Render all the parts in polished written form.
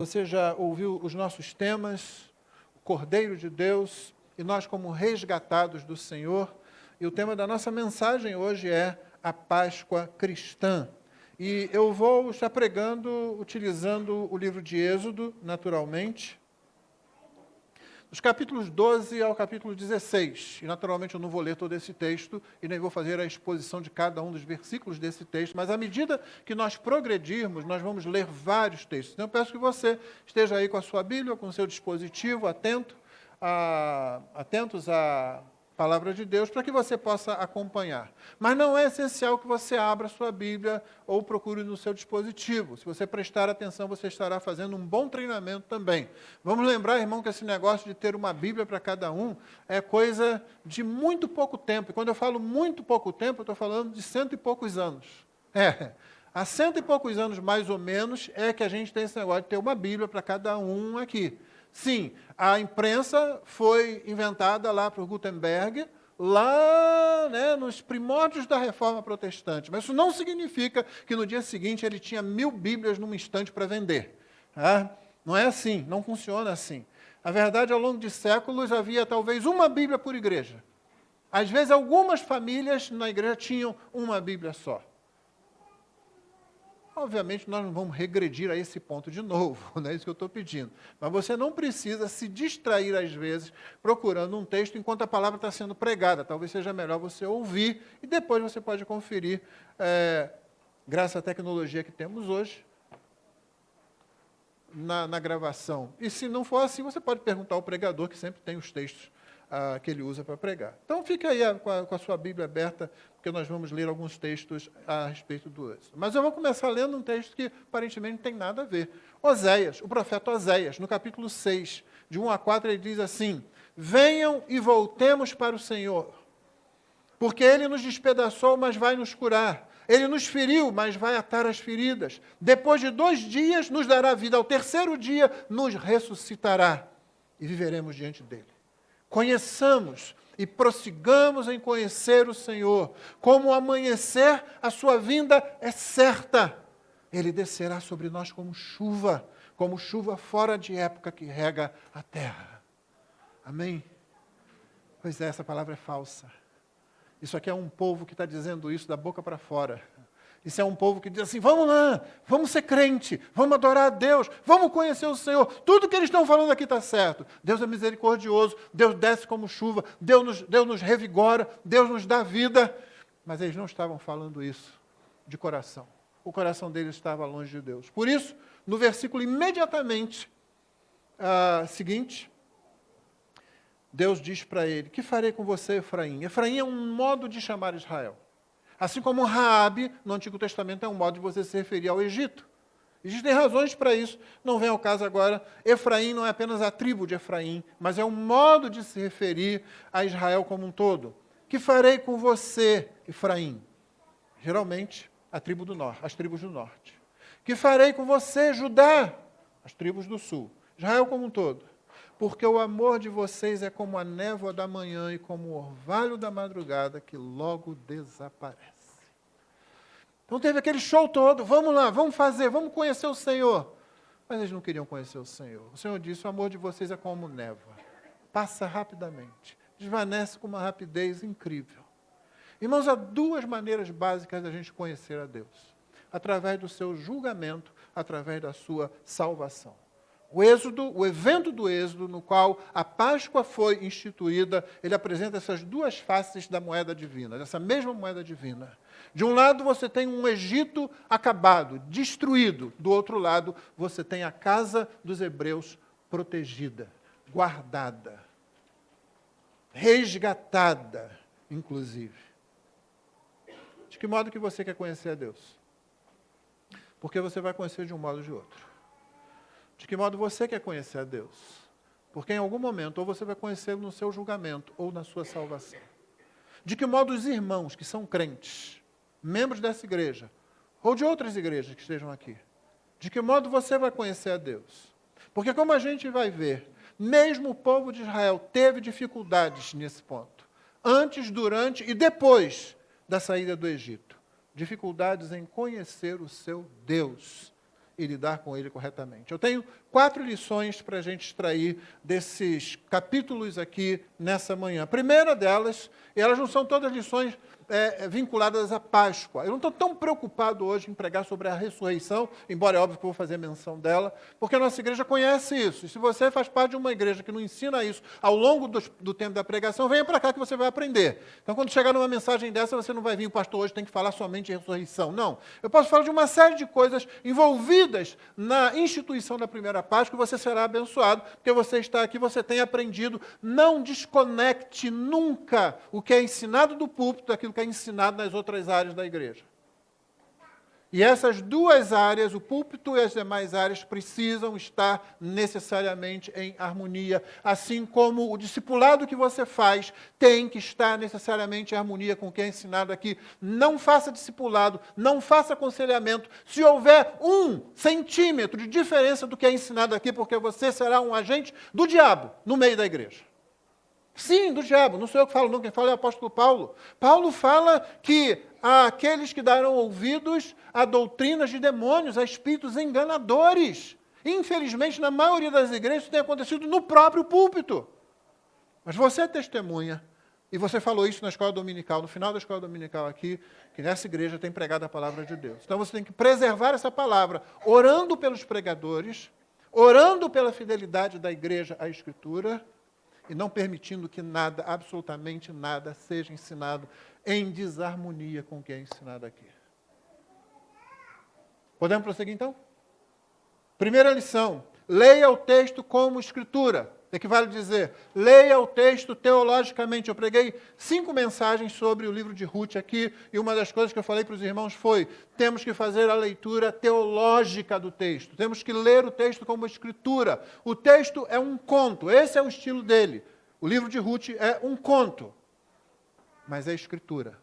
Você já ouviu os nossos temas, o Cordeiro de Deus e nós como resgatados do Senhor. E o tema da nossa mensagem hoje é a Páscoa cristã. E eu vou estar pregando utilizando o livro de Êxodo, naturalmente, dos capítulos 12 ao capítulo 16. E, naturalmente, eu não vou ler todo esse texto e nem vou fazer a exposição de cada um dos versículos desse texto, mas à medida que nós progredirmos, nós vamos ler vários textos. Então, eu peço que você esteja aí com a sua Bíblia, com o seu dispositivo, atentos à palavra de Deus, para que você possa acompanhar. Mas não é essencial que você abra a sua Bíblia ou procure no seu dispositivo. Se você prestar atenção, você estará fazendo um bom treinamento também. Vamos lembrar, irmão, que esse negócio de ter uma Bíblia para cada um é coisa de muito pouco tempo. E quando eu falo muito pouco tempo, eu estou falando de 100 e poucos anos. Há 100 e poucos anos, mais ou menos, é que a gente tem esse negócio de ter uma Bíblia para cada um aqui. Sim, a imprensa foi inventada lá por Gutenberg, lá, nos primórdios da Reforma Protestante. Mas isso não significa que no dia seguinte ele tinha 1000 Bíblias num instante para vender. Tá? Não é assim, não funciona assim. Na verdade, ao longo de séculos, havia talvez uma Bíblia por igreja. Às vezes, algumas famílias na igreja tinham uma Bíblia só. Obviamente, nós não vamos regredir a esse ponto de novo, não é isso que eu estou pedindo. Mas você não precisa se distrair, às vezes, procurando um texto enquanto a palavra está sendo pregada. Talvez seja melhor você ouvir e depois você pode conferir, graças à tecnologia que temos hoje, na gravação. E se não for assim, você pode perguntar ao pregador, que sempre tem os textos que ele usa para pregar. Então, fique aí com a sua Bíblia aberta, porque nós vamos ler alguns textos a respeito do Êxodo. Mas eu vou começar lendo um texto que aparentemente não tem nada a ver. Oséias, o profeta Oséias, no capítulo 6, de 1 a 4, ele diz assim: venham e voltemos para o Senhor, porque Ele nos despedaçou, mas vai nos curar. Ele nos feriu, mas vai atar as feridas. Depois de 2 dias, nos dará vida. Ao 3º dia, nos ressuscitará e viveremos diante dEle. Conheçamos e prossigamos em conhecer o Senhor. Como o amanhecer, a sua vinda é certa. Ele descerá sobre nós como chuva fora de época que rega a terra. Amém? Pois é, essa palavra é falsa. Isso aqui é um povo que está dizendo isso da boca para fora. Isso é um povo que diz assim: vamos lá, vamos ser crente, vamos adorar a Deus, vamos conhecer o Senhor. Tudo que eles estão falando aqui está certo. Deus é misericordioso, Deus desce como chuva, Deus nos revigora, Deus nos dá vida. Mas eles não estavam falando isso de coração. O coração deles estava longe de Deus. Por isso, no versículo imediatamente seguinte, Deus diz para ele: que farei com você, Efraim? Efraim é um modo de chamar Israel. Assim como Raabe, no Antigo Testamento, é um modo de você se referir ao Egito. Existem razões para isso, não vem ao caso agora. Efraim não é apenas a tribo de Efraim, mas é um modo de se referir a Israel como um todo. Que farei com você, Efraim? Geralmente, a tribo do norte, as tribos do norte. Que farei com você, Judá? As tribos do sul. Israel como um todo. Porque o amor de vocês é como a névoa da manhã e como o orvalho da madrugada que logo desaparece. Então teve aquele show todo: vamos lá, vamos fazer, vamos conhecer o Senhor. Mas eles não queriam conhecer o Senhor. O Senhor disse: o amor de vocês é como névoa. Passa rapidamente, desvanece com uma rapidez incrível. Irmãos, há 2 maneiras básicas da gente conhecer a Deus: através do seu julgamento, através da sua salvação. O evento do Êxodo, no qual a Páscoa foi instituída, ele apresenta essas 2 faces da moeda divina, dessa mesma moeda divina. De um lado você tem um Egito acabado, destruído. Do outro lado você tem a casa dos hebreus protegida, guardada, resgatada, inclusive. De que modo que você quer conhecer a Deus? Porque você vai conhecer de um modo ou de outro. De que modo você quer conhecer a Deus? Porque em algum momento, ou você vai conhecê-lo no seu julgamento, ou na sua salvação. De que modo os irmãos que são crentes, membros dessa igreja, ou de outras igrejas que estejam aqui, de que modo você vai conhecer a Deus? Porque como a gente vai ver, mesmo o povo de Israel teve dificuldades nesse ponto. Antes, durante e depois da saída do Egito. Dificuldades em conhecer o seu Deus e lidar com ele corretamente. Eu tenho 4 lições para a gente extrair desses capítulos aqui nessa manhã. A primeira delas, e elas não são todas lições vinculadas à Páscoa. Eu não estou tão preocupado hoje em pregar sobre a ressurreição, embora é óbvio que eu vou fazer menção dela, porque a nossa igreja conhece isso. E se você faz parte de uma igreja que não ensina isso ao longo do tempo da pregação, venha para cá que você vai aprender. Então, quando chegar numa mensagem dessa, você não vai vir, o pastor hoje tem que falar somente de ressurreição. Não. Eu posso falar de uma série de coisas envolvidas na instituição da primeira Páscoa, e você será abençoado, porque você está aqui, você tem aprendido. Não desconecte nunca o que é ensinado do púlpito daquilo que é ensinado nas outras áreas da igreja. E essas duas áreas, o púlpito e as demais áreas, precisam estar necessariamente em harmonia, assim como o discipulado que você faz tem que estar necessariamente em harmonia com o que é ensinado aqui. Não faça discipulado, não faça aconselhamento, se houver 1 centímetro de diferença do que é ensinado aqui, porque você será um agente do diabo no meio da igreja. Sim, do diabo, não sou eu que falo, não, quem fala é o apóstolo Paulo. Paulo fala que há aqueles que darão ouvidos a doutrinas de demônios, a espíritos enganadores. Infelizmente, na maioria das igrejas, isso tem acontecido no próprio púlpito. Mas você é testemunha, e você falou isso na escola dominical, no final da escola dominical aqui, que nessa igreja tem pregado a palavra de Deus. Então você tem que preservar essa palavra, orando pelos pregadores, orando pela fidelidade da igreja à Escritura, e não permitindo que nada, absolutamente nada, seja ensinado em desarmonia com o que é ensinado aqui. Podemos prosseguir, então? Primeira lição, leia o texto como Escritura. Equivale a dizer, leia o texto teologicamente. Eu preguei 5 mensagens sobre o livro de Ruth aqui, e uma das coisas que eu falei para os irmãos foi, temos que fazer a leitura teológica do texto. Temos que ler o texto como Escritura. O texto é um conto, esse é o estilo dele. O livro de Ruth é um conto, mas é Escritura.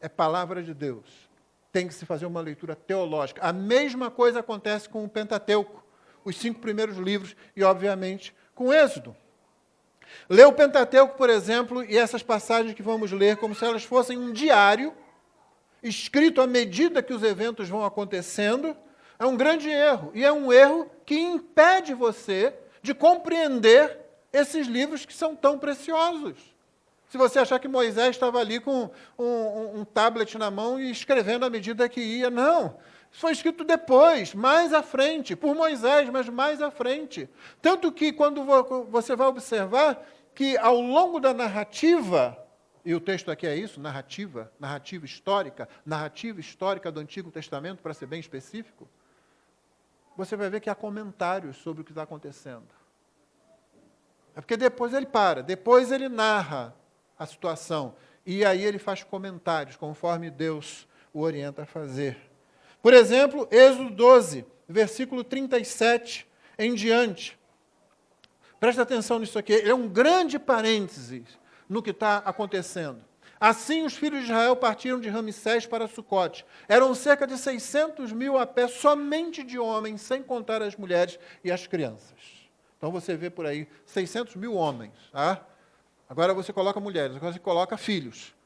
É palavra de Deus. Tem que se fazer uma leitura teológica. A mesma coisa acontece com o Pentateuco, os 5 primeiros livros, e, obviamente, com o Êxodo. Lê o Pentateuco, por exemplo, e essas passagens que vamos ler, como se elas fossem um diário, escrito à medida que os eventos vão acontecendo, é um grande erro. E é um erro que impede você de compreender esses livros que são tão preciosos. Se você achar que Moisés estava ali com um tablet na mão e escrevendo à medida que ia, não. Isso foi escrito depois, mais à frente, por Moisés, mas mais à frente. Tanto que quando você vai observar que ao longo da narrativa, e o texto aqui é isso, narrativa histórica do Antigo Testamento, para ser bem específico, você vai ver que há comentários sobre o que está acontecendo. É porque depois ele para, depois ele narra a situação, e aí ele faz comentários, conforme Deus o orienta a fazer. Por exemplo, Êxodo 12, versículo 37 em diante. Presta atenção nisso aqui, é um grande parênteses no que está acontecendo. Assim os filhos de Israel partiram de Ramsés para Sucote. Eram cerca de 600 mil a pé, somente de homens, sem contar as mulheres e as crianças. Então você vê por aí 600 mil homens. Tá? Agora você coloca mulheres, agora você coloca filhos.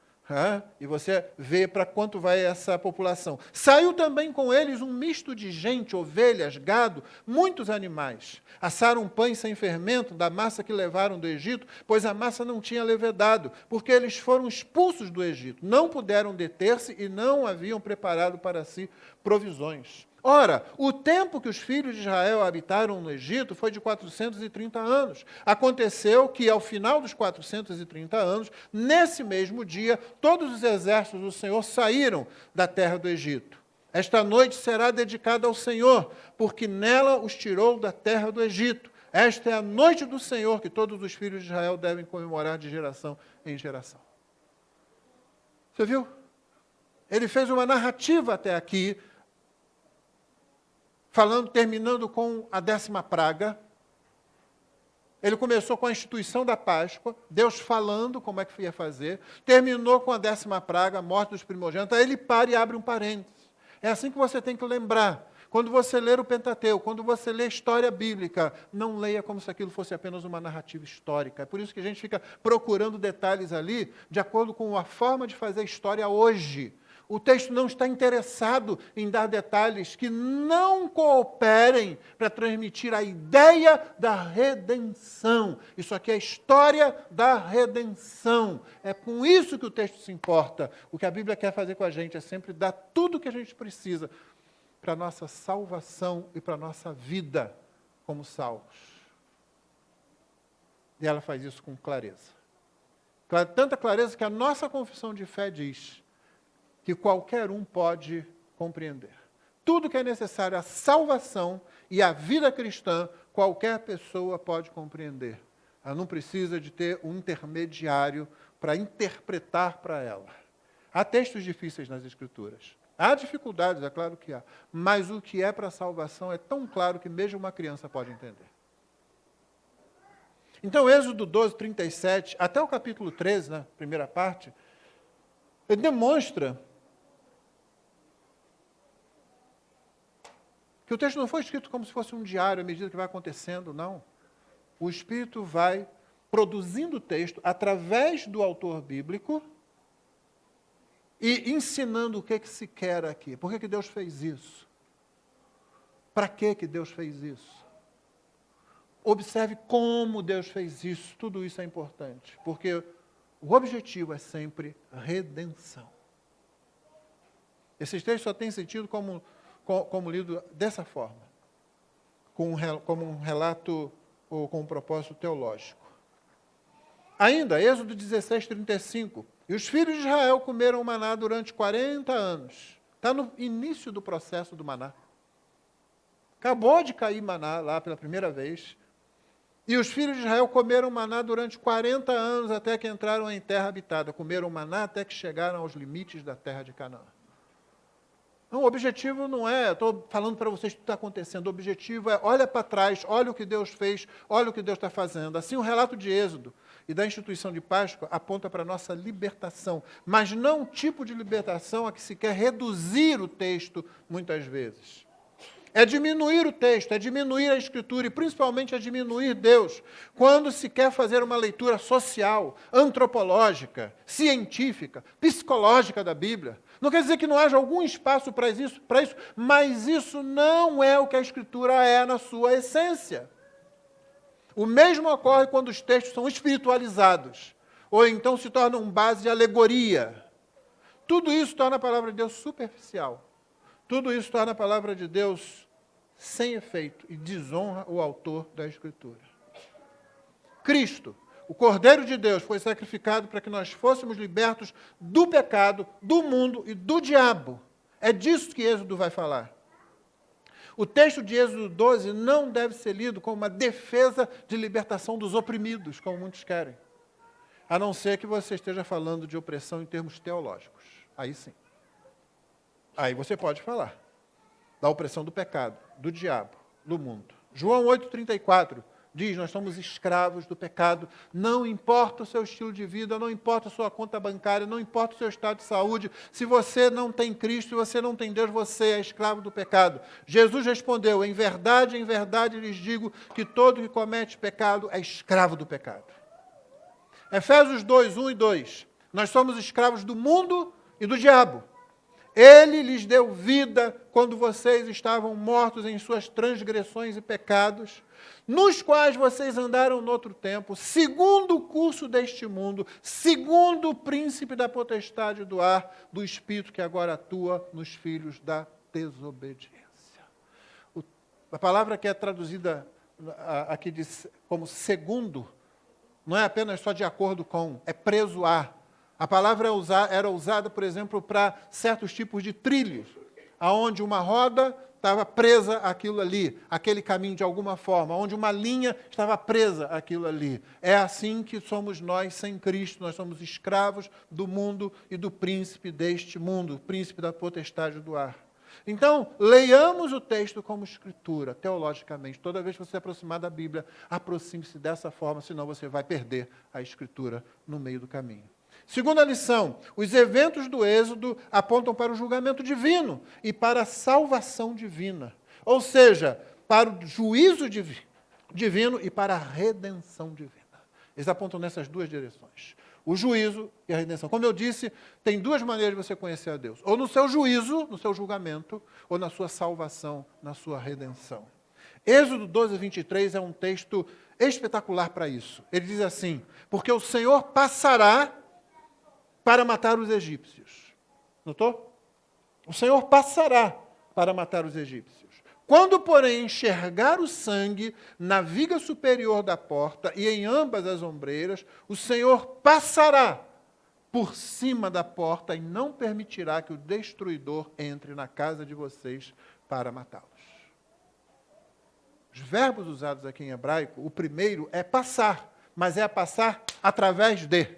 E você vê para quanto vai essa população. Saiu também com eles um misto de gente, ovelhas, gado, muitos animais. Assaram pães sem fermento da massa que levaram do Egito, pois a massa não tinha levedado, porque eles foram expulsos do Egito. Não puderam deter-se e não haviam preparado para si provisões. Ora, o tempo que os filhos de Israel habitaram no Egito foi de 430 anos. Aconteceu que, ao final dos 430 anos, nesse mesmo dia, todos os exércitos do Senhor saíram da terra do Egito. Esta noite será dedicada ao Senhor, porque nela os tirou da terra do Egito. Esta é a noite do Senhor que todos os filhos de Israel devem comemorar de geração em geração. Você viu? Ele fez uma narrativa até aqui, terminando com a 10ª praga. Ele começou com a instituição da Páscoa, Deus falando como é que ia fazer, terminou com a 10ª praga, a morte dos primogênitos, aí ele para e abre um parênteses. É assim que você tem que lembrar. Quando você ler o Pentateuco, quando você lê história bíblica, não leia como se aquilo fosse apenas uma narrativa histórica. É por isso que a gente fica procurando detalhes ali, de acordo com a forma de fazer história hoje. O texto não está interessado em dar detalhes que não cooperem para transmitir a ideia da redenção. Isso aqui é a história da redenção. É com isso que o texto se importa. O que a Bíblia quer fazer com a gente é sempre dar tudo o que a gente precisa para a nossa salvação e para a nossa vida como salvos. E ela faz isso com clareza. Tanta clareza que a nossa confissão de fé diz que qualquer um pode compreender. Tudo que é necessário à salvação e à vida cristã, qualquer pessoa pode compreender. Ela não precisa de ter um intermediário para interpretar para ela. Há textos difíceis nas Escrituras. Há dificuldades, é claro que há. Mas o que é para a salvação é tão claro que mesmo uma criança pode entender. Então, Êxodo 12, 37, até o capítulo 13, na primeira parte, ele demonstra que o texto não foi escrito como se fosse um diário à medida que vai acontecendo, não. O Espírito vai produzindo o texto através do autor bíblico e ensinando o que se quer aqui. Por que Deus fez isso? Para que Deus fez isso? Observe como Deus fez isso. Tudo isso é importante, porque o objetivo é sempre redenção. Esses textos só têm sentido como lido dessa forma, como um relato ou com um propósito teológico. Ainda, Êxodo 16, 35. E os filhos de Israel comeram maná durante 40 anos. Está no início do processo do maná. Acabou de cair maná lá pela primeira vez. E os filhos de Israel comeram maná durante 40 anos até que entraram em terra habitada. Comeram maná até que chegaram aos limites da terra de Canaã. Então, o objetivo não é, estou falando para vocês o que está acontecendo, o objetivo é, olha para trás, olha o que Deus fez, olha o que Deus está fazendo. Assim, o relato de Êxodo e da instituição de Páscoa aponta para a nossa libertação, mas não um tipo de libertação a que se quer reduzir o texto, muitas vezes. É diminuir o texto, é diminuir a Escritura e, principalmente, é diminuir Deus, quando se quer fazer uma leitura social, antropológica, científica, psicológica da Bíblia. Não quer dizer que não haja algum espaço para isso, mas isso não é o que a Escritura é na sua essência. O mesmo ocorre quando os textos são espiritualizados, ou então se tornam base de alegoria. Tudo isso torna a palavra de Deus superficial. Tudo isso torna a palavra de Deus sem efeito e desonra o autor da Escritura. Cristo, o Cordeiro de Deus, foi sacrificado para que nós fôssemos libertos do pecado, do mundo e do diabo. É disso que Êxodo vai falar. O texto de Êxodo 12 não deve ser lido como uma defesa de libertação dos oprimidos, como muitos querem. A não ser que você esteja falando de opressão em termos teológicos. Aí sim. Aí você pode falar da opressão do pecado, do diabo, do mundo. João 8,34 diz, nós somos escravos do pecado, não importa o seu estilo de vida, não importa a sua conta bancária, não importa o seu estado de saúde, se você não tem Cristo, se você não tem Deus, você é escravo do pecado. Jesus respondeu, em verdade lhes digo que todo que comete pecado é escravo do pecado. Efésios 2, 1 e 2, nós somos escravos do mundo e do diabo. Ele lhes deu vida quando vocês estavam mortos em suas transgressões e pecados, nos quais vocês andaram no outro tempo, segundo o curso deste mundo, segundo o príncipe da potestade do ar, do espírito que agora atua nos filhos da desobediência. A palavra que é traduzida aqui como segundo, não é apenas só de acordo com, é preso a. A palavra era usada, por exemplo, para certos tipos de trilhos, aonde uma roda estava presa àquilo ali, aquele caminho de alguma forma, onde uma linha estava presa àquilo ali. É assim que somos nós sem Cristo, nós somos escravos do mundo e do príncipe deste mundo, o príncipe da potestade do ar. Então, leiamos o texto como escritura, teologicamente. Toda vez que você se aproximar da Bíblia, aproxime-se dessa forma, senão você vai perder a escritura no meio do caminho. Segunda lição, os eventos do Êxodo apontam para o julgamento divino e para a salvação divina. Ou seja, para o juízo divino e para a redenção divina. Eles apontam nessas duas direções. o juízo e a redenção. Como eu disse, tem duas maneiras de você conhecer a Deus. Ou no seu juízo, no seu julgamento, ou na sua salvação, na sua redenção. Êxodo 12, 23 é um texto espetacular para isso. Ele diz assim, porque o Senhor passará para matar os egípcios. Notou? O Senhor passará para matar os egípcios. Quando, porém, enxergar o sangue na viga superior da porta e em ambas as ombreiras, o Senhor passará por cima da porta e não permitirá que o destruidor entre na casa de vocês para matá-los. Os verbos usados aqui em hebraico, o primeiro é passar, mas é a passar através de.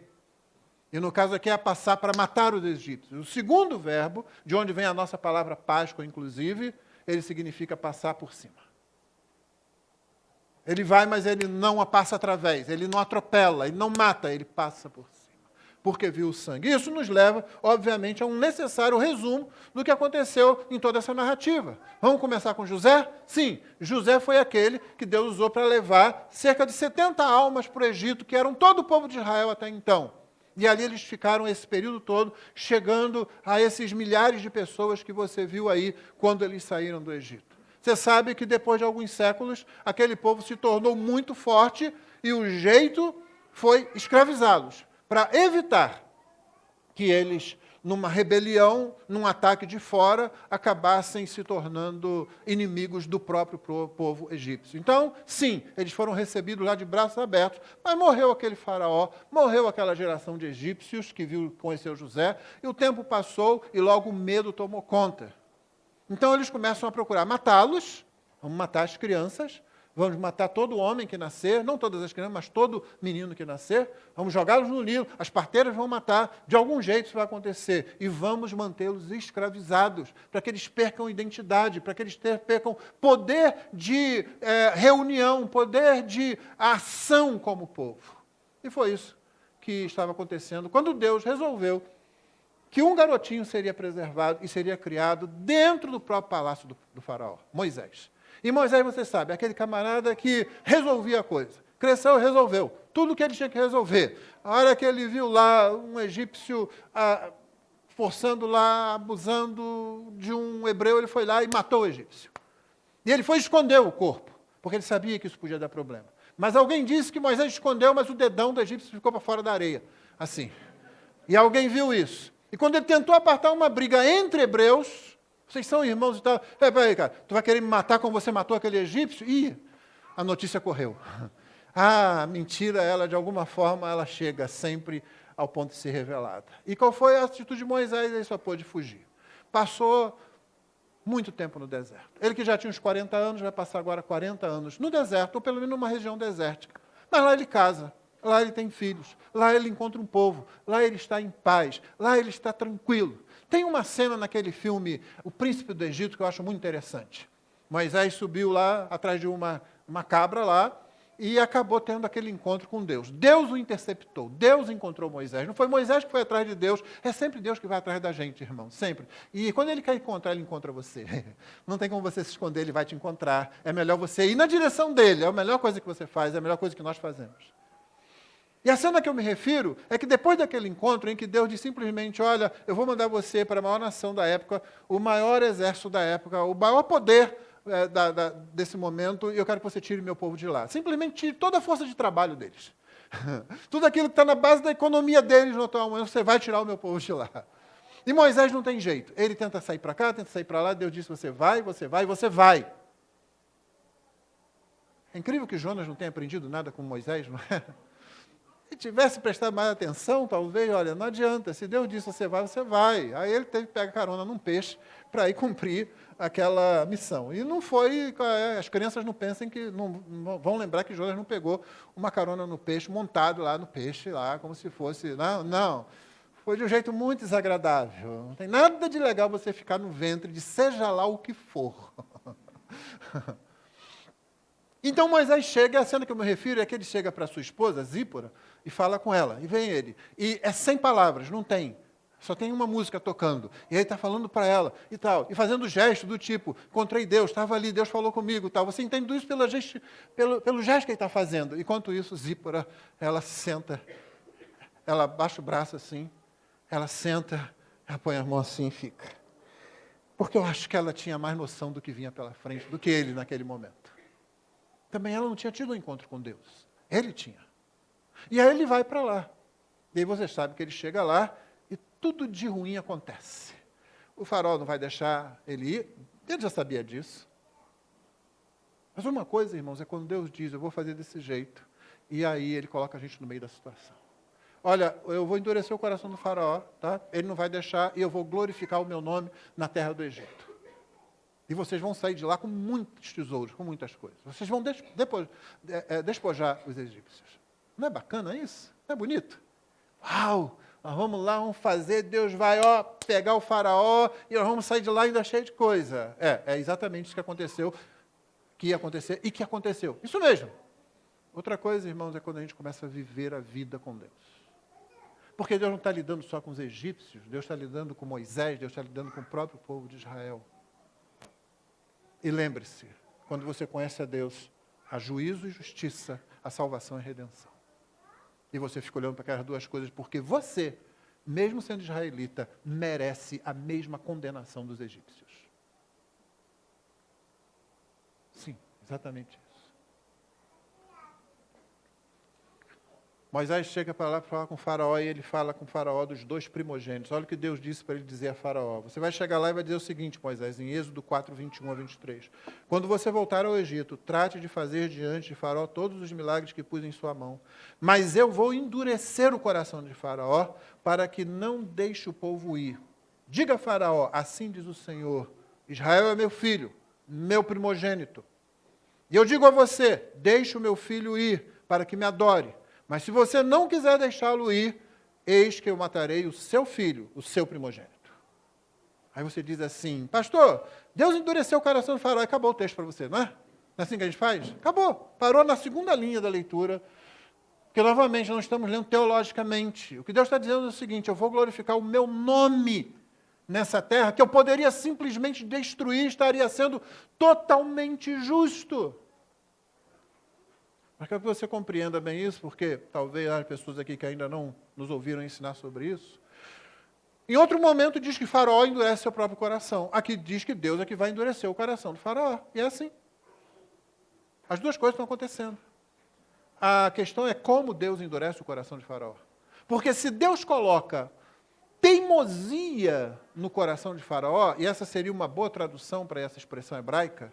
E no caso aqui é a passar para matar os egípcios. O segundo verbo, de onde vem a nossa palavra Páscoa, inclusive, ele significa passar por cima. Ele vai, mas ele não a passa através, ele não atropela, ele não mata, ele passa por cima, porque viu o sangue. Isso nos leva, obviamente, a um necessário resumo do que aconteceu em toda essa narrativa. Vamos começar com José? Sim, José foi aquele que Deus usou para levar cerca de 70 almas para o Egito, que eram todo o povo de Israel até então. E ali eles ficaram esse período todo, chegando a esses milhares de pessoas que você viu aí quando eles saíram do Egito. Você sabe que depois de alguns séculos, aquele povo se tornou muito forte e o jeito foi escravizá-los, para evitar que eles, numa rebelião, num ataque de fora, acabassem se tornando inimigos do próprio povo egípcio. Então, sim, eles foram recebidos lá de braços abertos, mas morreu aquele faraó, morreu aquela geração de egípcios que conheceu José, e o tempo passou e logo o medo tomou conta. Então, eles começam a procurar matá-los, vamos matar as crianças, vamos matar todo homem que nascer, não todas as crianças, mas todo menino que nascer, vamos jogá-los no Nilo, as parteiras vão matar, de algum jeito isso vai acontecer, e vamos mantê-los escravizados, para que eles percam identidade, para que eles percam poder de reunião, poder de ação como povo. E foi isso que estava acontecendo quando Deus resolveu que um garotinho seria preservado e seria criado dentro do próprio palácio do faraó, Moisés. E Moisés, você sabe, aquele camarada que resolvia a coisa. Cresceu e resolveu. Tudo o que ele tinha que resolver. A hora que ele viu lá um egípcio forçando lá, abusando de um hebreu, ele foi lá e matou o egípcio. E ele foi esconder o corpo, porque ele sabia que isso podia dar problema. Mas alguém disse que Moisés escondeu, mas o dedão do egípcio ficou para fora da areia. Assim. E alguém viu isso. E quando ele tentou apartar uma briga entre hebreus, vocês são irmãos e tal. Peraí, cara, tu vai querer me matar como você matou aquele egípcio? Ih, a notícia correu. A mentira, ela de alguma forma, ela chega sempre ao ponto de ser revelada. E qual foi a atitude de Moisés? Ele só pôde fugir. Passou muito tempo no deserto. Ele que já tinha uns 40 anos, vai passar agora 40 anos no deserto, ou pelo menos numa região desértica. Mas lá ele casa, lá ele tem filhos, lá ele encontra um povo, lá ele está em paz, lá ele está tranquilo. Tem uma cena naquele filme, O Príncipe do Egito, que eu acho muito interessante. Moisés subiu lá, atrás de uma cabra lá, e acabou tendo aquele encontro com Deus. Deus o interceptou, Deus encontrou Moisés. Não foi Moisés que foi atrás de Deus, é sempre Deus que vai atrás da gente, irmão, sempre. E quando ele quer encontrar, ele encontra você. Não tem como você se esconder, ele vai te encontrar. É melhor você ir na direção dele, é a melhor coisa que você faz, é a melhor coisa que nós fazemos. E a cena que eu me refiro é que depois daquele encontro em que Deus diz simplesmente, olha, eu vou mandar você para a maior nação da época, o maior exército da época, o maior poder desse momento, e eu quero que você tire meu povo de lá. Simplesmente tire toda a força de trabalho deles. Tudo aquilo que está na base da economia deles no atual momento, você vai tirar o meu povo de lá. E Moisés não tem jeito. Ele tenta sair para cá, tenta sair para lá, Deus diz, você vai, você vai, você vai. É incrível que Jonas não tenha aprendido nada com Moisés, não é? Se tivesse prestado mais atenção, talvez, olha, não adianta, se Deus disse você vai, você vai. Aí ele teve que pegar carona num peixe para ir cumprir aquela missão. E não foi, as crianças não pensem que, não vão lembrar que Jonas não pegou uma carona no peixe, montado lá no peixe, lá, como se fosse, não. Foi de um jeito muito desagradável. Não tem nada de legal você ficar no ventre de seja lá o que for. Então Moisés chega, a cena que eu me refiro é que ele chega para sua esposa, Zípora, e fala com ela, e vem ele. E é sem palavras, não tem. Só tem uma música tocando. E aí está falando para ela e tal. E fazendo gesto do tipo, encontrei Deus, estava ali, Deus falou comigo tal. Você entende tudo isso pelo gesto que ele está fazendo. Enquanto isso, Zípora, ela se senta ela baixa o braço assim, ela senta, ela põe a mão assim e fica. Porque eu acho que ela tinha mais noção do que vinha pela frente do que ele naquele momento. Também ela não tinha tido um encontro com Deus. Ele tinha. E aí ele vai para lá. E aí você sabe que ele chega lá e tudo de ruim acontece. O faraó não vai deixar ele ir. Ele já sabia disso. Mas uma coisa, irmãos, é quando Deus diz, eu vou fazer desse jeito. E aí ele coloca a gente no meio da situação. Olha, eu vou endurecer o coração do faraó, tá? Ele não vai deixar e eu vou glorificar o meu nome na terra do Egito. E vocês vão sair de lá com muitos tesouros, com muitas coisas. Vocês vão despojar os egípcios. Não é bacana isso? Não é bonito? Uau! Nós vamos lá, vamos fazer, Deus vai pegar o faraó e nós vamos sair de lá ainda cheio de coisa. É exatamente isso que aconteceu, que ia acontecer e que aconteceu. Isso mesmo. Outra coisa, irmãos, é quando a gente começa a viver a vida com Deus. Porque Deus não está lidando só com os egípcios, Deus está lidando com Moisés, Deus está lidando com o próprio povo de Israel. E lembre-se, quando você conhece a Deus, há juízo e justiça, a salvação e redenção. E você fica olhando para aquelas duas coisas, porque você, mesmo sendo israelita, merece a mesma condenação dos egípcios. Sim, exatamente isso. Moisés chega para lá para falar com o faraó e ele fala com o faraó dos 2 primogênitos. Olha o que Deus disse para ele dizer a faraó. Você vai chegar lá e vai dizer o seguinte, Moisés, em Êxodo 4, 21 a 23. Quando você voltar ao Egito, trate de fazer diante de faraó todos os milagres que pus em sua mão. Mas eu vou endurecer o coração de faraó para que não deixe o povo ir. Diga a faraó, assim diz o Senhor, Israel é meu filho, meu primogênito. E eu digo a você, deixe o meu filho ir para que me adore. Mas se você não quiser deixá-lo ir, eis que eu matarei o seu filho, o seu primogênito. Aí você diz assim, pastor, Deus endureceu o coração do faraó, acabou o texto para você, não é? Não é assim que a gente faz? Acabou. Parou na segunda linha da leitura, porque novamente não estamos lendo teologicamente. O que Deus está dizendo é o seguinte, eu vou glorificar o meu nome nessa terra, que eu poderia simplesmente destruir, estaria sendo totalmente justo. Mas quero que você compreenda bem isso, porque talvez há pessoas aqui que ainda não nos ouviram ensinar sobre isso. Em outro momento diz que Faraó endurece seu próprio coração. Aqui diz que Deus é que vai endurecer o coração do Faraó. E é assim. As duas coisas estão acontecendo. A questão é como Deus endurece o coração de Faraó. Porque se Deus coloca teimosia no coração de Faraó, e essa seria uma boa tradução para essa expressão hebraica,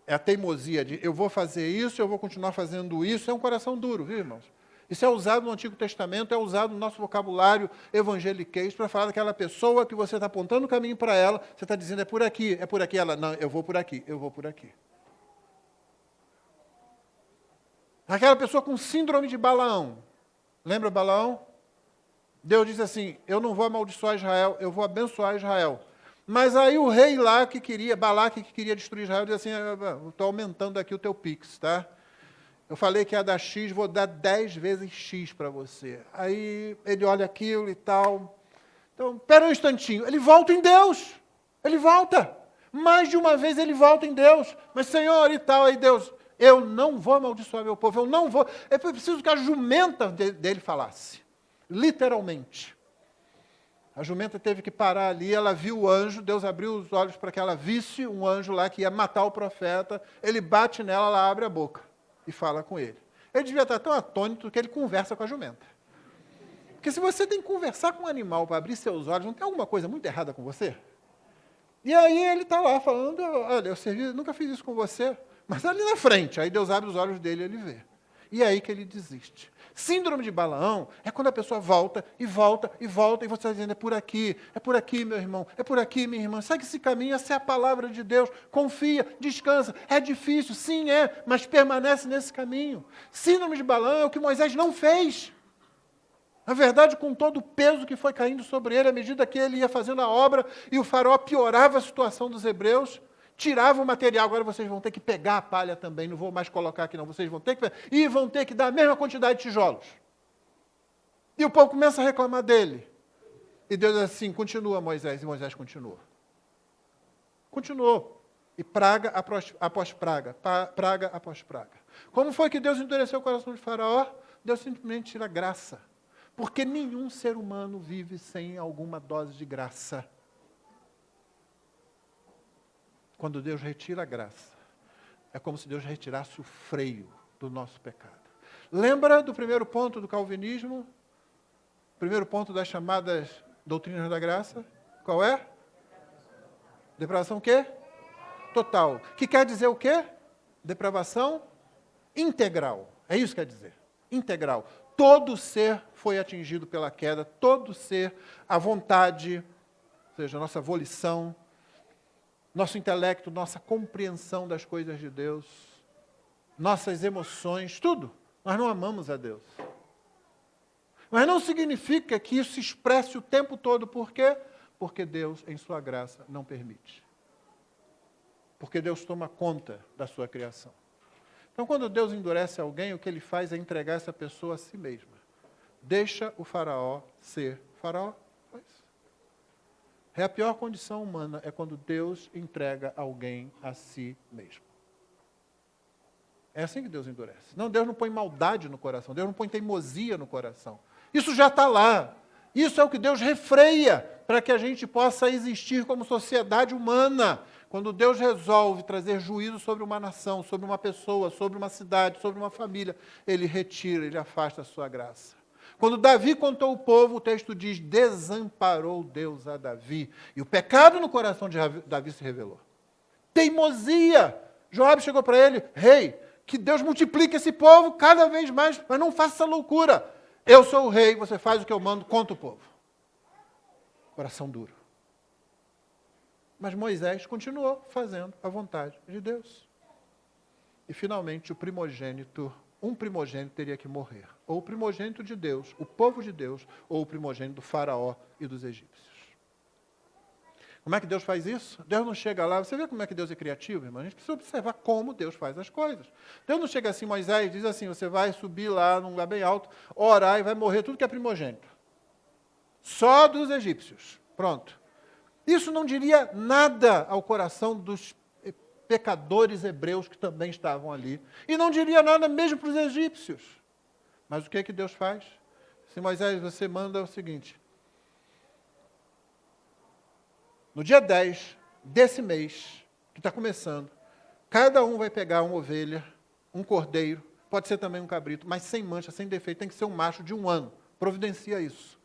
é a teimosia de eu vou fazer isso, eu vou continuar fazendo isso, é um coração duro, viu, irmãos? Isso é usado no Antigo Testamento, é usado no nosso vocabulário evangeliquez para falar daquela pessoa que você está apontando o caminho para ela, você está dizendo é por aqui, ela, não, eu vou por aqui, eu vou por aqui. Aquela pessoa com síndrome de Balaão, lembra Balaão? Deus diz assim, eu não vou amaldiçoar Israel, eu vou abençoar Israel. Mas aí o rei lá que queria, Balaque que queria destruir Israel, diz assim, estou aumentando aqui o teu pix, tá? Eu falei que ia dar X, vou dar 10 vezes X para você. Aí ele olha aquilo e tal. Então, espera um instantinho, ele volta em Deus. Ele volta. Mais de uma vez ele volta em Deus. Mas Senhor e tal, aí Deus, eu não vou amaldiçoar meu povo, eu não vou. É preciso que a jumenta dele falasse. Literalmente. A jumenta teve que parar ali, ela viu o anjo, Deus abriu os olhos para que ela visse um anjo lá que ia matar o profeta, ele bate nela, ela abre a boca e fala com ele. Ele devia estar tão atônito que ele conversa com a jumenta. Porque se você tem que conversar com um animal para abrir seus olhos, não tem alguma coisa muito errada com você? E aí ele está lá falando, olha, eu nunca fiz isso com você, mas ali na frente, aí Deus abre os olhos dele e ele vê. E é aí que ele desiste. Síndrome de Balaão é quando a pessoa volta, e volta, e volta, e você está dizendo, é por aqui, meu irmão, é por aqui, minha irmã, segue esse caminho, essa é a palavra de Deus, confia, descansa, é difícil, sim é, mas permanece nesse caminho. Síndrome de Balaão é o que Moisés não fez. Na verdade, com todo o peso que foi caindo sobre ele, à medida que ele ia fazendo a obra, e o faraó piorava a situação dos hebreus, tirava o material, agora vocês vão ter que pegar a palha também, não vou mais colocar aqui não, vocês vão ter que, e vão ter que dar a mesma quantidade de tijolos. E o povo começa a reclamar dele. E Deus diz assim, continua Moisés, e Moisés continua. Continuou. E praga após praga, praga após praga. Como foi que Deus endureceu o coração de Faraó? Deus simplesmente tira graça. Porque nenhum ser humano vive sem alguma dose de graça. Quando Deus retira a graça, é como se Deus retirasse o freio do nosso pecado. Lembra do primeiro ponto do calvinismo? Primeiro ponto das chamadas doutrinas da graça? Qual é? Depravação o quê? Total. Que quer dizer o quê? Depravação integral. É isso que quer dizer. Integral. Todo ser foi atingido pela queda, todo ser, a vontade, ou seja, a nossa volição, nosso intelecto, nossa compreensão das coisas de Deus, nossas emoções, tudo. Nós não amamos a Deus. Mas não significa que isso se expresse o tempo todo. Por quê? Porque Deus, em sua graça, não permite. Porque Deus toma conta da sua criação. Então, quando Deus endurece alguém, o que Ele faz é entregar essa pessoa a si mesma. Deixa o faraó ser faraó. É a pior condição humana, é quando Deus entrega alguém a si mesmo. É assim que Deus endurece. Não, Deus não põe maldade no coração, Deus não põe teimosia no coração. Isso já está lá. Isso é o que Deus refreia para que a gente possa existir como sociedade humana. Quando Deus resolve trazer juízo sobre uma nação, sobre uma pessoa, sobre uma cidade, sobre uma família, Ele retira, Ele afasta a sua graça. Quando Davi contou o povo, o texto diz, desamparou Deus a Davi. E o pecado no coração de Davi se revelou. Teimosia. Joabe chegou para ele, rei, que Deus multiplique esse povo cada vez mais, mas não faça essa loucura. Eu sou o rei, você faz o que eu mando contra o povo. Coração duro. Mas Moisés continuou fazendo a vontade de Deus. E finalmente um primogênito teria que morrer. Ou o primogênito de Deus, o povo de Deus, ou o primogênito do faraó e dos egípcios. Como é que Deus faz isso? Deus não chega lá, você vê como é que Deus é criativo, irmão? A gente precisa observar como Deus faz as coisas. Deus não chega assim, Moisés diz assim, você vai subir lá num lugar bem alto, orar e vai morrer tudo que é primogênito. Só dos egípcios. Pronto. Isso não diria nada ao coração dos pecadores hebreus que também estavam ali. E não diria nada mesmo para os egípcios. Mas o que é que Deus faz? Se Moisés, você manda o seguinte. No dia 10 desse mês, que está começando, cada um vai pegar uma ovelha, um cordeiro, pode ser também um cabrito, mas sem mancha, sem defeito, tem que ser um macho de 1 ano. Providencia isso.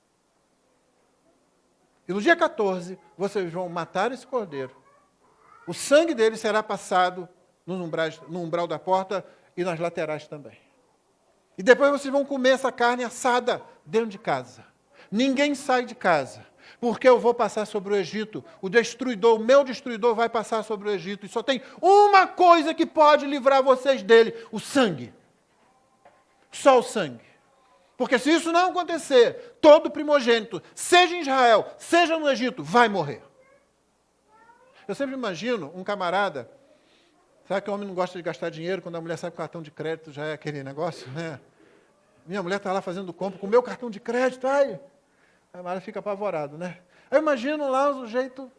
E no dia 14, vocês vão matar esse cordeiro. O sangue dele será passado no umbral da porta e nas laterais também. E depois vocês vão comer essa carne assada dentro de casa. Ninguém sai de casa, porque eu vou passar sobre o Egito. O meu destruidor vai passar sobre o Egito. E só tem uma coisa que pode livrar vocês dele, o sangue. Só o sangue. Porque se isso não acontecer, todo primogênito, seja em Israel, seja no Egito, vai morrer. Eu sempre imagino um camarada, sabe que o homem não gosta de gastar dinheiro, quando a mulher sai com cartão de crédito, já é aquele negócio, né? Minha mulher está lá fazendo compra com o meu cartão de crédito, aí a Mara fica apavorado, né? Eu imagino lá o sujeito,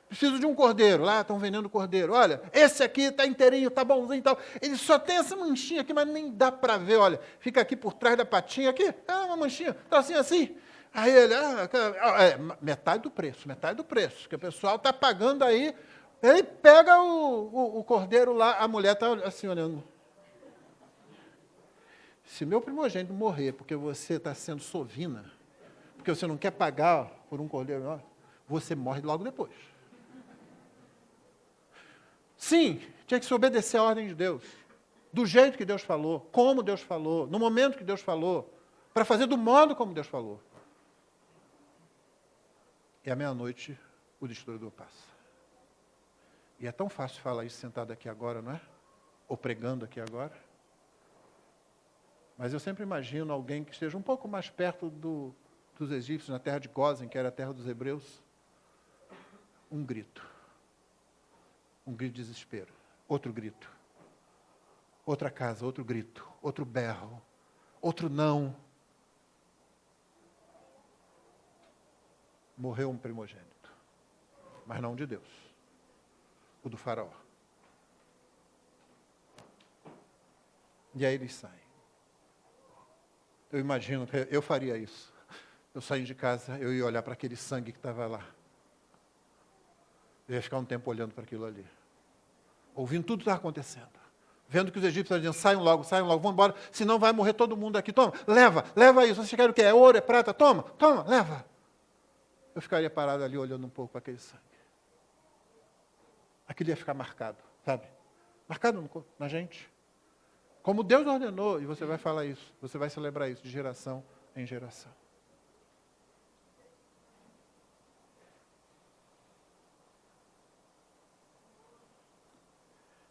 preciso de um cordeiro, lá estão vendendo cordeiro, olha, esse aqui está inteirinho, está bonzinho e tal, ele só tem essa manchinha aqui, mas nem dá para ver, olha, fica aqui por trás da patinha, aqui, uma manchinha, está assim. Aí ele, metade do preço, que o pessoal está pagando aí, ele pega o cordeiro lá, a mulher está assim olhando. Se meu primogênito morrer porque você está sendo sovina, porque você não quer pagar por um cordeiro, você morre logo depois. Sim, tinha que se obedecer à ordem de Deus, do jeito que Deus falou, como Deus falou, no momento que Deus falou, para fazer do modo como Deus falou. E à meia-noite o destruidor passa. E é tão fácil falar isso sentado aqui agora, não é? Ou pregando aqui agora. Mas eu sempre imagino alguém que esteja um pouco mais perto dos egípcios, na terra de Gósen, que era a terra dos hebreus. Um grito. Um grito de desespero. Outro grito. Outra casa, outro grito. Outro berro. Outro não. Morreu um primogênito. Mas não de Deus. O do faraó. E aí eles saem. Eu imagino, eu faria isso. eu saindo de casa, eu ia olhar para aquele sangue que estava lá. Eu ia ficar um tempo olhando para aquilo ali. Ouvindo tudo que estava acontecendo. Vendo que os egípcios estavam dizendo, saiam logo, vão embora, senão vai morrer todo mundo aqui. Toma, leva isso. Vocês querem o quê? É ouro, é prata? Toma, leva. Eu ficaria parado ali olhando um pouco para aquele sangue. Aquilo ia ficar marcado, sabe? Marcado na gente. Como Deus ordenou, e você vai falar isso, você vai celebrar isso de geração em geração.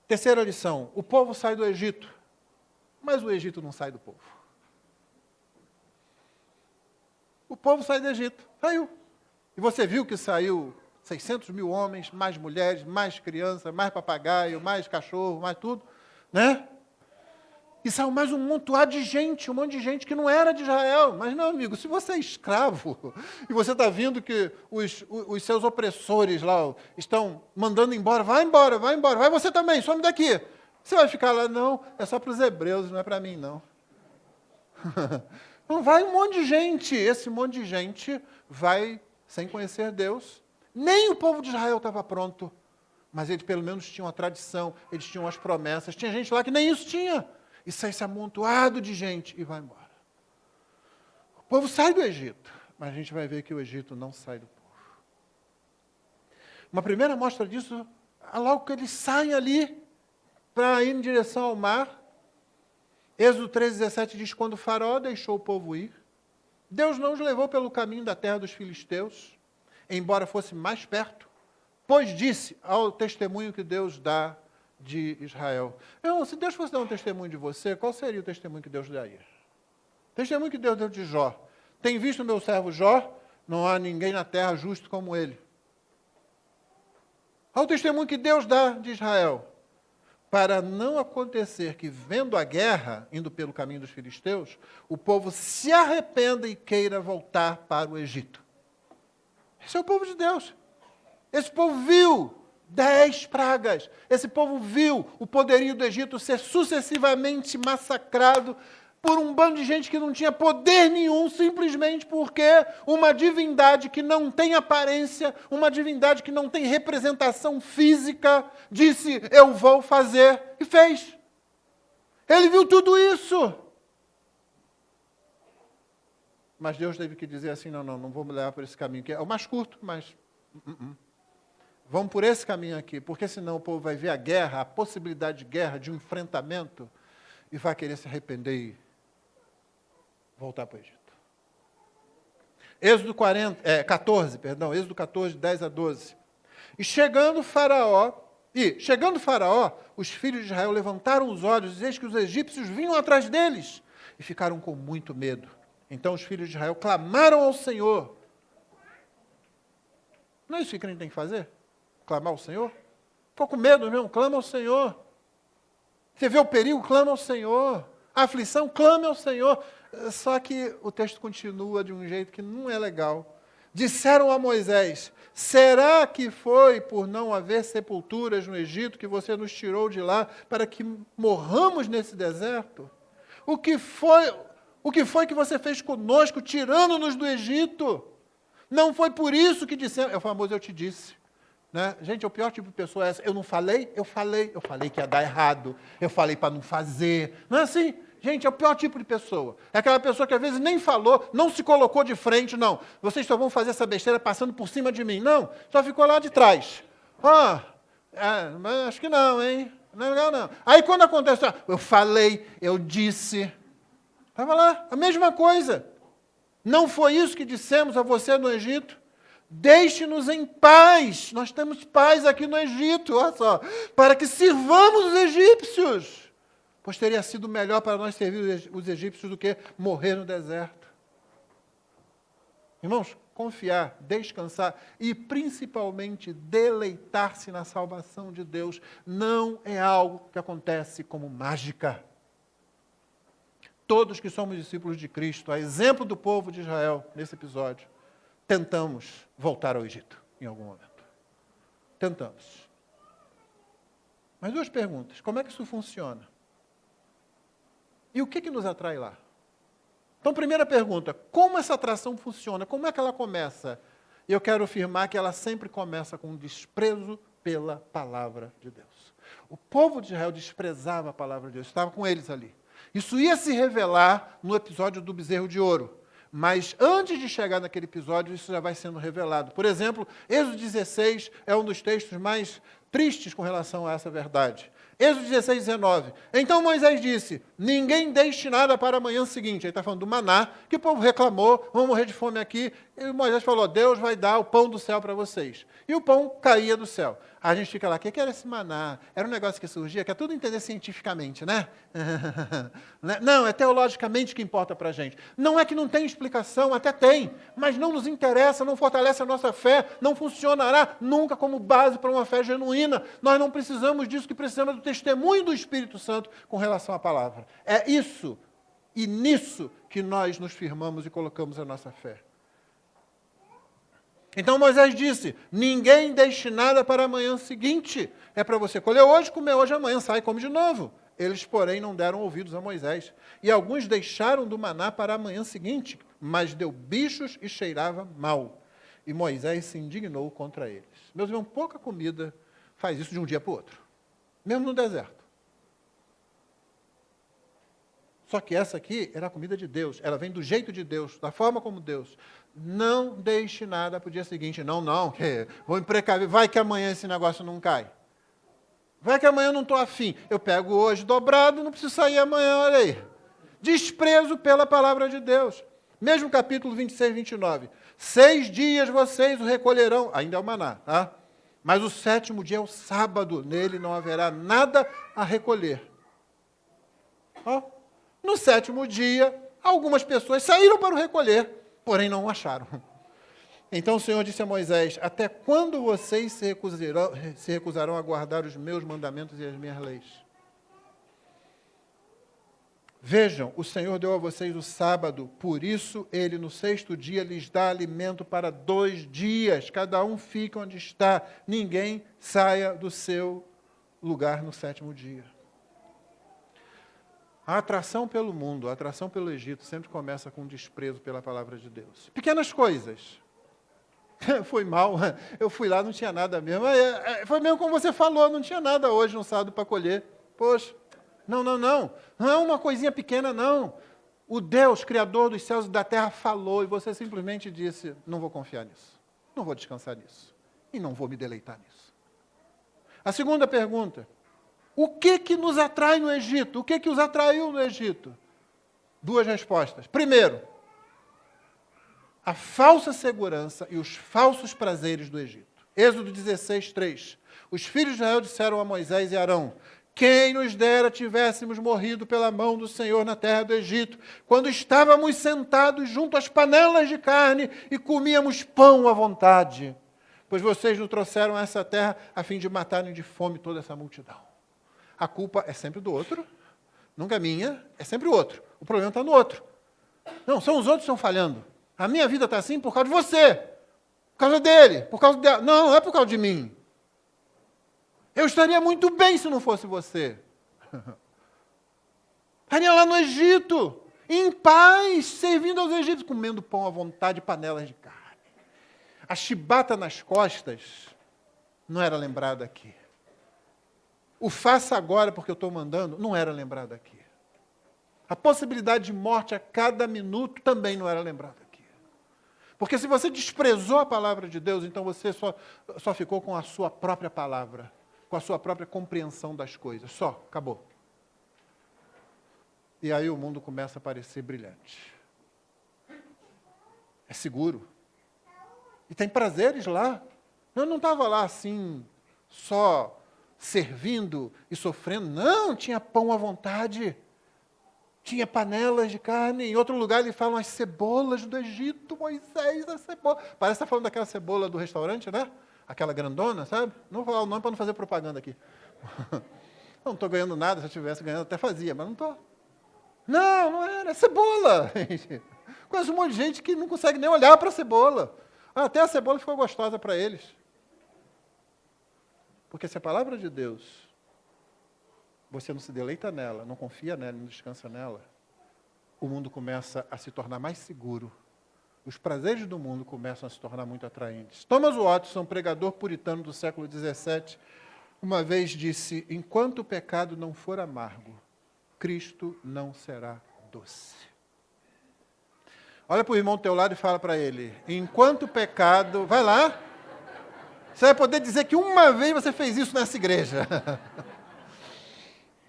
Terceira lição, o povo sai do Egito, mas o Egito não sai do povo. O povo sai do Egito, saiu. E você viu que saiu 600 mil homens, mais mulheres, mais crianças, mais papagaio, mais cachorro, mais tudo, né? E saiu mais um montoado de gente, um monte de gente que não era de Israel. Mas não, amigo, se você é escravo e você está vendo que os seus opressores lá estão mandando embora, vai você também, some daqui. Você vai ficar lá, não, é só para os hebreus, não é para mim, não. Não vai um monte de gente, esse monte de gente vai sem conhecer Deus. Nem o povo de Israel estava pronto, mas eles pelo menos tinham a tradição, eles tinham as promessas, tinha gente lá que nem isso tinha. E sai esse amontoado de gente e vai embora. O povo sai do Egito, mas a gente vai ver que o Egito não sai do povo. Uma primeira amostra disso, logo que eles saem ali para ir em direção ao mar, Êxodo 13:17 diz, quando o faraó deixou o povo ir, Deus não os levou pelo caminho da terra dos filisteus, embora fosse mais perto, pois disse ao testemunho que Deus dá de Israel. Então, se Deus fosse dar um testemunho de você, qual seria o testemunho que Deus daria? O testemunho que Deus deu de Jó. Tem visto o meu servo Jó? Não há ninguém na terra justo como ele. Olha o testemunho que Deus dá de Israel. Para não acontecer que, vendo a guerra, indo pelo caminho dos filisteus, o povo se arrependa e queira voltar para o Egito. Esse é o povo de Deus. Esse povo viu 10 pragas. Esse povo viu o poderio do Egito ser sucessivamente massacrado por um bando de gente que não tinha poder nenhum, simplesmente porque uma divindade que não tem aparência, uma divindade que não tem representação física, disse, eu vou fazer, e fez. Ele viu tudo isso. Mas Deus teve que dizer assim, não vou me levar por esse caminho, que é o mais curto, mas... Vamos por esse caminho aqui, porque senão o povo vai ver a guerra, a possibilidade de guerra, de um enfrentamento, e vai querer se arrepender e voltar para o Egito. Êxodo 14, 10-12. Chegando Faraó, os filhos de Israel levantaram os olhos, e eis que os egípcios vinham atrás deles, e ficaram com muito medo. Então os filhos de Israel clamaram ao Senhor. Não é isso que crente tem que fazer? Clamar ao Senhor? Ficou com medo mesmo? Clama ao Senhor. Você vê o perigo? Clama ao Senhor. A aflição? Clame ao Senhor. Só que o texto continua de um jeito que não é legal. Disseram a Moisés, será que foi por não haver sepulturas no Egito que você nos tirou de lá para que morramos nesse deserto? O que foi que você fez conosco, tirando-nos do Egito? Não foi por isso que disseram. É o famoso eu te disse. Né? Gente, o pior tipo de pessoa é essa. Eu não falei? Eu falei que ia dar errado. Eu falei para não fazer. Não é assim? Gente, é o pior tipo de pessoa. É aquela pessoa que às vezes nem falou, não se colocou de frente, não. Vocês só vão fazer essa besteira passando por cima de mim. Não, só ficou lá de trás. Mas acho que não, hein? Não é legal, não. Aí quando acontece, eu falei, eu disse. Estava lá, a mesma coisa. Não foi isso que dissemos a você no Egito? Deixe-nos em paz. Nós temos paz aqui no Egito, olha só, para que sirvamos os egípcios. Pois teria sido melhor para nós servir os egípcios do que morrer no deserto. Irmãos, confiar, descansar e principalmente deleitar-se na salvação de Deus não é algo que acontece como mágica. Todos que somos discípulos de Cristo, a exemplo do povo de Israel nesse episódio, tentamos voltar ao Egito em algum momento. Tentamos. Mas duas perguntas. Como é que isso funciona? E o que nos atrai lá? Então, primeira pergunta, como essa atração funciona? Como é que ela começa? E eu quero afirmar que ela sempre começa com um desprezo pela palavra de Deus. O povo de Israel desprezava a palavra de Deus, estava com eles ali. Isso ia se revelar no episódio do bezerro de ouro. Mas antes de chegar naquele episódio, isso já vai sendo revelado. Por exemplo, Êxodo 16 é um dos textos mais tristes com relação a essa verdade. Êxodo 16, 19. Então Moisés disse, ninguém deixe nada para a manhã seguinte. Ele está falando do maná, que o povo reclamou, vamos morrer de fome aqui. E Moisés falou, Deus vai dar o pão do céu para vocês. E o pão caía do céu. A gente fica lá, o que era esse maná? Era um negócio que surgia, quer tudo entender cientificamente, né? Não, é teologicamente que importa para a gente. Não é que não tem explicação, até tem, mas não nos interessa, não fortalece a nossa fé, não funcionará nunca como base para uma fé genuína. Nós não precisamos disso, que precisamos do testemunho do Espírito Santo com relação à palavra. É isso e nisso que nós nos firmamos e colocamos a nossa fé. Então Moisés disse, ninguém deixe nada para a manhã seguinte. É para você colher hoje, comer hoje, amanhã sai e come de novo. Eles, porém, não deram ouvidos a Moisés. E alguns deixaram do maná para a manhã seguinte, mas deu bichos e cheirava mal. E Moisés se indignou contra eles. Meus irmãos, pouca comida faz isso de um dia para o outro. Mesmo no deserto. Só que essa aqui era a comida de Deus. Ela vem do jeito de Deus, da forma como Deus. Não deixe nada para o dia seguinte. Não, vou me precaver. Vai que amanhã esse negócio não cai. Vai que amanhã eu não estou afim. Eu pego hoje dobrado, não preciso sair amanhã, olha aí. Desprezo pela palavra de Deus. Mesmo capítulo 26, 29. 6 dias vocês o recolherão. Ainda é o maná, tá? Mas o 7º dia é o sábado. Nele não haverá nada a recolher. Ó. No 7º dia, algumas pessoas saíram para o recolher, porém não o acharam. Então o Senhor disse a Moisés, até quando vocês se recusarão a guardar os meus mandamentos e as minhas leis? Vejam, o Senhor deu a vocês o sábado, por isso ele no 6º dia lhes dá alimento para 2 dias, cada um fica onde está, ninguém saia do seu lugar no 7º dia. A atração pelo mundo, a atração pelo Egito sempre começa com desprezo pela palavra de Deus. Pequenas coisas. Foi mal, eu fui lá, não tinha nada mesmo. Foi mesmo como você falou, não tinha nada hoje no sábado para colher. Poxa, não é uma coisinha pequena, não. O Deus, Criador dos céus e da terra, falou e você simplesmente disse, não vou confiar nisso, não vou descansar nisso e não vou me deleitar nisso. A segunda pergunta, o que nos atrai no Egito? O que os atraiu no Egito? 2 respostas. Primeiro, a falsa segurança e os falsos prazeres do Egito. Êxodo 16, 3. Os filhos de Israel disseram a Moisés e Arão, quem nos dera tivéssemos morrido pela mão do Senhor na terra do Egito, quando estávamos sentados junto às panelas de carne e comíamos pão à vontade. Pois vocês nos trouxeram a essa terra a fim de matarem de fome toda essa multidão. A culpa é sempre do outro, nunca é minha, é sempre o outro. O problema está no outro. Não, são os outros que estão falhando. A minha vida está assim por causa de você, por causa dele, por causa dela. Não é por causa de mim. Eu estaria muito bem se não fosse você. Estaria lá no Egito, em paz, servindo aos egípcios, comendo pão à vontade, panelas de carne. A chibata nas costas não era lembrada aqui. O faça agora porque eu estou mandando não era lembrado aqui. A possibilidade de morte a cada minuto também não era lembrada aqui. Porque se você desprezou a palavra de Deus, então você só ficou com a sua própria palavra, com a sua própria compreensão das coisas. Só, acabou. E aí o mundo começa a parecer brilhante. É seguro. E tem prazeres lá. Eu não estava lá assim, só servindo e sofrendo. Não, tinha pão à vontade. Tinha panelas de carne. Em outro lugar ele fala as cebolas do Egito, Moisés, a cebola. Parece que está falando daquela cebola do restaurante, né? Aquela grandona, sabe? Não vou falar o nome para não fazer propaganda aqui. Não estou ganhando nada, se eu estivesse ganhando até fazia, mas não estou. Não era, é cebola. Conheço um monte de gente que não consegue nem olhar para a cebola. Até a cebola ficou gostosa para eles. Porque se a palavra de Deus, você não se deleita nela, não confia nela, não descansa nela, o mundo começa a se tornar mais seguro. Os prazeres do mundo começam a se tornar muito atraentes. Thomas Watson, pregador puritano do século XVII, uma vez disse: enquanto o pecado não for amargo, Cristo não será doce. Olha para o irmão do teu lado e fala para ele: enquanto o pecado... Vai lá. Você vai poder dizer que uma vez você fez isso nessa igreja.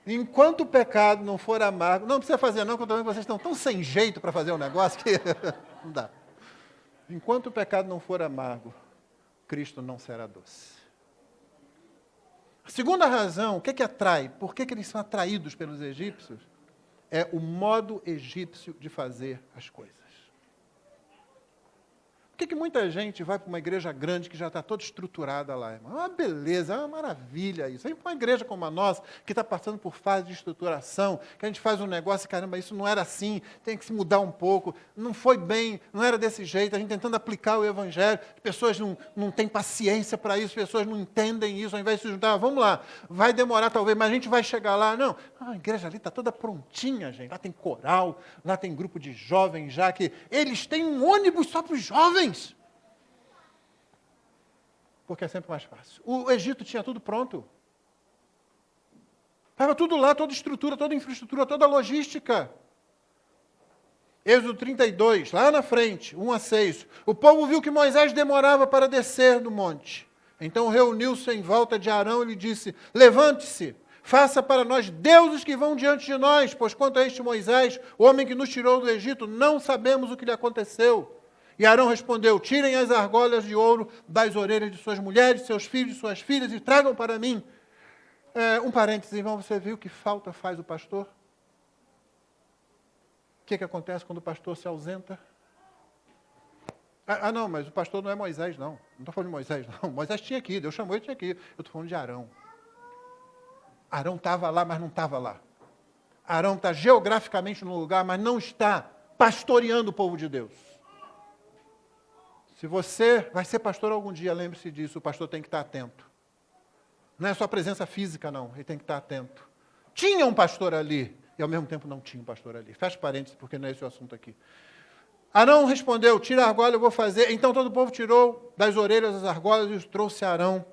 Enquanto o pecado não for amargo... Não precisa fazer não, porque vocês estão tão sem jeito para fazer um negócio que não dá. Enquanto o pecado não for amargo, Cristo não será doce. A segunda razão, o que atrai? Por que eles são atraídos pelos egípcios? É o modo egípcio de fazer as coisas. Por que muita gente vai para uma igreja grande que já está toda estruturada lá, irmão? É uma beleza, é uma maravilha isso. Aí para uma igreja como a nossa, que está passando por fase de estruturação, que a gente faz um negócio e, caramba, isso não era assim, tem que se mudar um pouco, não foi bem, não era desse jeito, a gente tentando aplicar o evangelho, as pessoas não têm paciência para isso, as pessoas não entendem isso, ao invés de se juntar, vamos lá, vai demorar talvez, mas a gente vai chegar lá. Não, a igreja ali está toda prontinha, gente, lá tem coral, lá tem grupo de jovens já, que eles têm um ônibus só para os jovens. Porque é sempre mais fácil. O Egito tinha tudo pronto. Estava tudo lá, toda estrutura, toda infraestrutura, toda logística. Êxodo 32, lá na frente, 1-6. O povo viu que Moisés demorava para descer do monte. Então reuniu-se em volta de Arão e lhe disse: levante-se, faça para nós deuses que vão diante de nós, pois quanto a este Moisés, o homem que nos tirou do Egito, não sabemos o que lhe aconteceu. E Arão respondeu: tirem as argolas de ouro das orelhas de suas mulheres, seus filhos e suas filhas e tragam para mim. Um parênteses, irmão, você viu que falta faz o pastor? O que acontece quando o pastor se ausenta? Não, mas o pastor não é Moisés, não. Não estou falando de Moisés, não. Moisés tinha que ir, Deus chamou ele, tinha que ir. Eu estou falando de Arão. Arão estava lá, mas não estava lá. Arão está geograficamente no lugar, mas não está pastoreando o povo de Deus. Se você vai ser pastor algum dia, lembre-se disso, o pastor tem que estar atento. Não é só presença física, não, ele tem que estar atento. Tinha um pastor ali, e ao mesmo tempo não tinha um pastor ali. Fecha parênteses, porque não é esse o assunto aqui. Arão respondeu: tira a argola, eu vou fazer. Então todo o povo tirou das orelhas as argolas e os trouxe a Arão.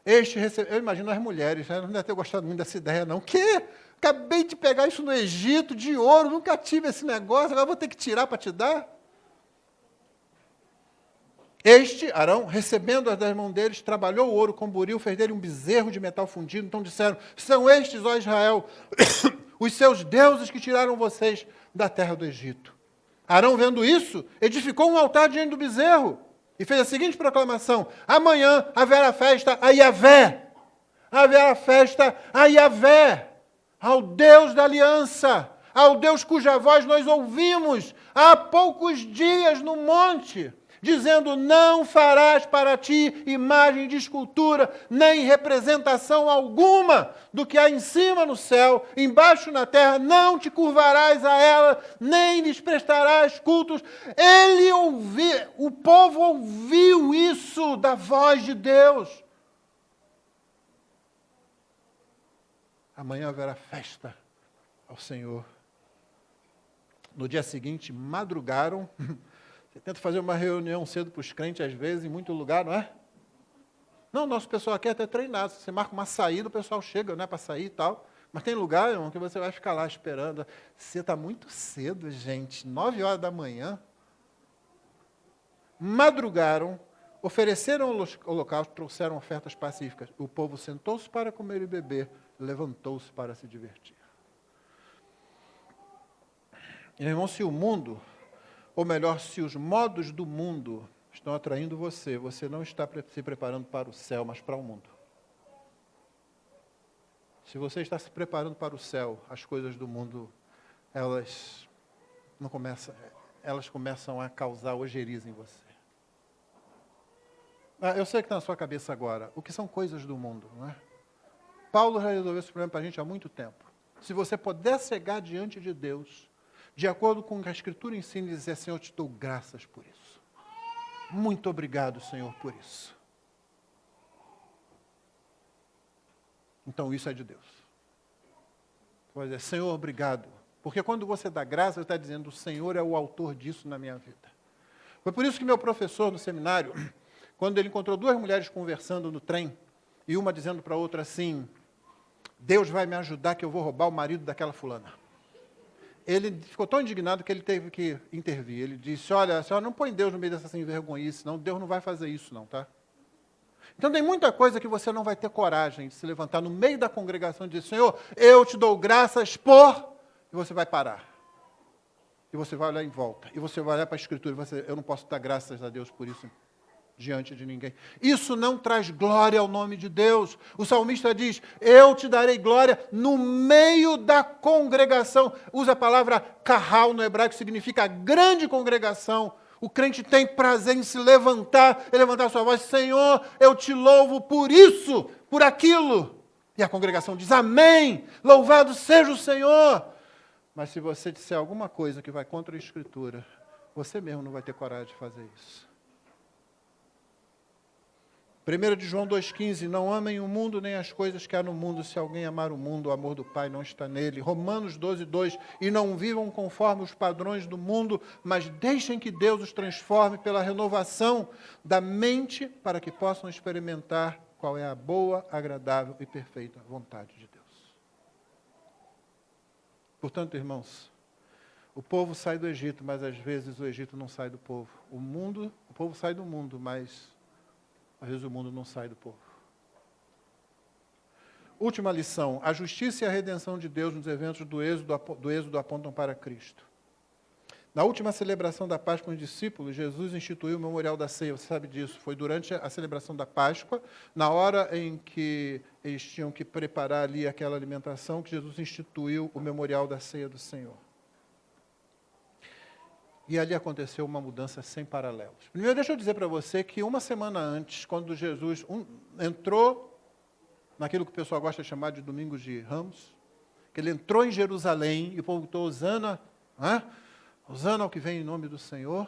Eu imagino as mulheres, né? Não deve ter gostado muito dessa ideia, não. Que? Acabei de pegar isso no Egito, de ouro, nunca tive esse negócio, agora vou ter que tirar para te dar? Arão, recebendo-as das mãos deles, trabalhou o ouro com buril, fez dele um bezerro de metal fundido. Então disseram: são estes, ó Israel, os seus deuses que tiraram vocês da terra do Egito. Arão, vendo isso, edificou um altar diante do bezerro e fez a seguinte proclamação: amanhã haverá festa a Yahvé. Haverá festa a Yahvé, ao Deus da aliança, ao Deus cuja voz nós ouvimos há poucos dias no monte, dizendo: não farás para ti imagem de escultura, nem representação alguma do que há em cima no céu, embaixo na terra, não te curvarás a ela, nem lhes prestarás cultos. O povo ouviu isso da voz de Deus. Amanhã haverá festa ao Senhor. No dia seguinte, madrugaram. Você tenta fazer uma reunião cedo para os crentes, às vezes, em muito lugar, não é? Não, nosso pessoal aqui é até treinado. Você marca uma saída, o pessoal chega, né, para sair e tal. Mas tem lugar, irmão, que você vai ficar lá esperando. Você está muito cedo, gente. 9 horas da manhã. Madrugaram, ofereceram o holocausto, trouxeram ofertas pacíficas. O povo sentou-se para comer e beber, levantou-se para se divertir. Irmão, se o mundo... Ou melhor, se os modos do mundo estão atraindo você, você não está se preparando para o céu, mas para o mundo. Se você está se preparando para o céu, as coisas do mundo, elas começam a causar ojeriza em você. Eu sei que está na sua cabeça agora. O que são coisas do mundo, não é? Paulo já resolveu esse problema para a gente há muito tempo. Se você puder chegar diante de Deus, de acordo com o que a Escritura ensina, e dizer: Senhor, eu te dou graças por isso. Muito obrigado, Senhor, por isso. Então isso é de Deus. Você vai dizer: Senhor, obrigado, Porque quando você dá graça, você está dizendo, o Senhor é o autor disso na minha vida. Foi por isso que meu professor no seminário, quando ele encontrou duas mulheres conversando no trem, e uma dizendo para a outra assim, Deus vai me ajudar que eu vou roubar o marido daquela fulana. Ele ficou tão indignado que ele teve que intervir. Ele disse, olha, a senhora não põe Deus no meio dessa sem vergonhice, não. Deus não vai fazer isso, não, tá? Então tem muita coisa que você não vai ter coragem de se levantar no meio da congregação e dizer, Senhor, eu te dou graças por... E você vai parar. E você vai olhar em volta. E você vai olhar para a Escritura e você, eu não posso dar graças a Deus por isso diante de ninguém. Isso não traz glória ao nome de Deus. O salmista diz, eu te darei glória no meio da congregação. Usa a palavra carral no hebraico, que significa grande congregação. O crente tem prazer em se levantar, e levantar sua voz, Senhor, eu te louvo por isso, por aquilo. E a congregação diz, amém, louvado seja o Senhor. Mas se você disser alguma coisa que vai contra a Escritura, você mesmo não vai ter coragem de fazer isso. 1 de João 2,15, não amem o mundo nem as coisas que há no mundo. Se alguém amar o mundo, o amor do Pai não está nele. Romanos 12,2, e não vivam conforme os padrões do mundo, mas deixem que Deus os transforme pela renovação da mente, para que possam experimentar qual é a boa, agradável e perfeita vontade de Deus. Portanto, irmãos, o povo sai do Egito, mas às vezes o Egito não sai do povo. O povo sai do mundo, mas às vezes o mundo não sai do povo. Última lição, a justiça e a redenção de Deus nos eventos do êxodo apontam para Cristo. Na última celebração da Páscoa com os discípulos, Jesus instituiu o memorial da ceia, você sabe disso, foi durante a celebração da Páscoa, na hora em que eles tinham que preparar ali aquela alimentação, que Jesus instituiu o memorial da ceia do Senhor. E ali aconteceu uma mudança sem paralelos. Primeiro, deixa eu dizer para você que uma semana antes, quando Jesus entrou naquilo que o pessoal gosta de chamar de Domingos de Ramos, que ele entrou em Jerusalém e o povo gritou, Hosana, Hosana ao que vem em nome do Senhor.